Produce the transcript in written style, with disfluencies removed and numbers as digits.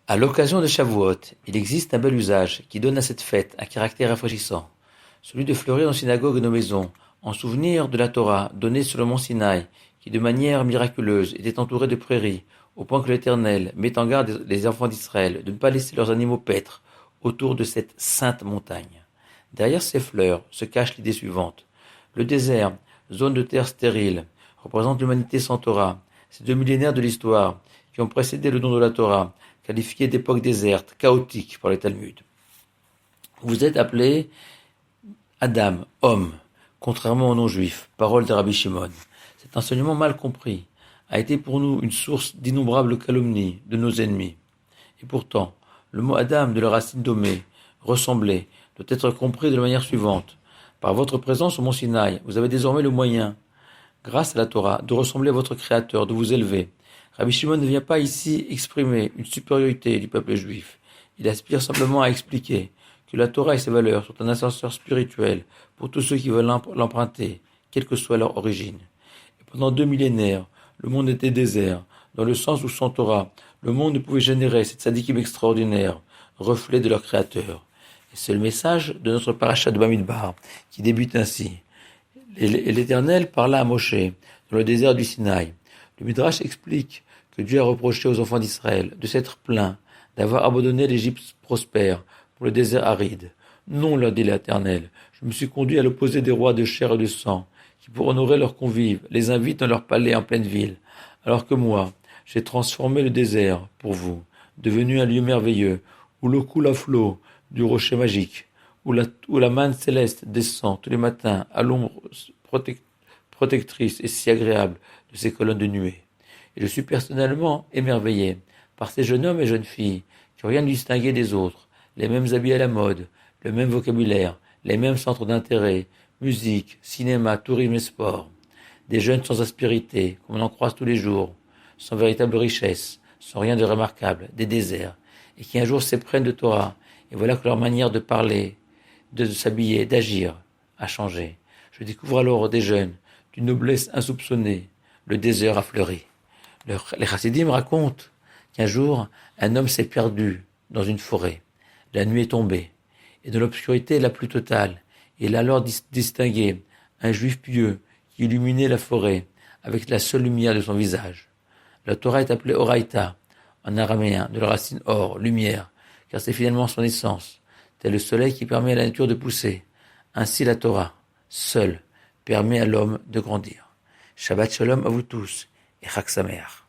À l'occasion de Shavuot, il existe un bel usage qui donne à cette fête un caractère rafraîchissant, celui de fleurir nos synagogues et nos maisons, en souvenir de la Torah donnée sur le mont Sinaï, qui de manière miraculeuse était entourée de prairies, au point que l'Éternel met en garde les enfants d'Israël de ne pas laisser leurs animaux paître autour de cette sainte montagne. Derrière ces fleurs se cache l'idée suivante. Le désert, zone de terre stérile, représente l'humanité sans Torah, ces 2 millénaires de l'histoire qui ont précédé le don de la Torah, qualifiée d'époque déserte, chaotique par le Talmud. Vous êtes appelé Adam, homme, contrairement aux non-juifs, parole de Rabbi Shimon. Cet enseignement mal compris a été pour nous une source d'innombrables calomnies de nos ennemis. Et pourtant, le mot Adam de la racine domée, ressembler, doit être compris de la manière suivante. Par votre présence au mont Sinaï, vous avez désormais le moyen, grâce à la Torah, de ressembler à votre Créateur, de vous élever. Rabbi Shimon ne vient pas ici exprimer une supériorité du peuple juif. Il aspire simplement à expliquer que la Torah et ses valeurs sont un ascenseur spirituel pour tous ceux qui veulent l'emprunter, quelle que soit leur origine. Et pendant 2 millénaires, le monde était désert, dans le sens où sans Torah, le monde ne pouvait générer cette sadikim extraordinaire, reflet de leur Créateur. Et c'est le message de notre parasha de Bamidbar, qui débute ainsi. Et l'Éternel parla à Moshe, dans le désert du Sinaï. Le Midrash explique que Dieu a reproché aux enfants d'Israël de s'être plaints, d'avoir abandonné l'Égypte prospère pour le désert aride. Non, leur dit l'Éternel, je me suis conduit à l'opposé des rois de chair et de sang, qui pour honorer leurs convives, les invitent dans leur palais en pleine ville, alors que moi, j'ai transformé le désert pour vous, devenu un lieu merveilleux, où l'eau coule à flot du rocher magique, où la manne céleste descend tous les matins à l'ombre protectrice et si agréable de ces colonnes de nuée. Et je suis personnellement émerveillé par ces jeunes hommes et jeunes filles qui n'ont rien de distingué des autres, les mêmes habits à la mode, le même vocabulaire, les mêmes centres d'intérêt, musique, cinéma, tourisme et sport. Des jeunes sans aspérité, comme on en croise tous les jours, sans véritable richesse, sans rien de remarquable, des déserts, et qui un jour s'éprennent de Torah, et voilà que leur manière de parler, de s'habiller, d'agir, a changé. Je découvre alors des jeunes, d'une noblesse insoupçonnée, le désert a fleuri. Les chassidim racontent qu'un jour, un homme s'est perdu dans une forêt. La nuit est tombée, et dans l'obscurité la plus totale, il a alors distingué un juif pieux qui illuminait la forêt avec la seule lumière de son visage. La Torah est appelée Oraïta, en araméen, de la racine or, lumière, car c'est finalement son essence, tel le soleil qui permet à la nature de pousser. Ainsi la Torah, seule, permet à l'homme de grandir. Shabbat Shalom à vous tous, et Chag Sameach.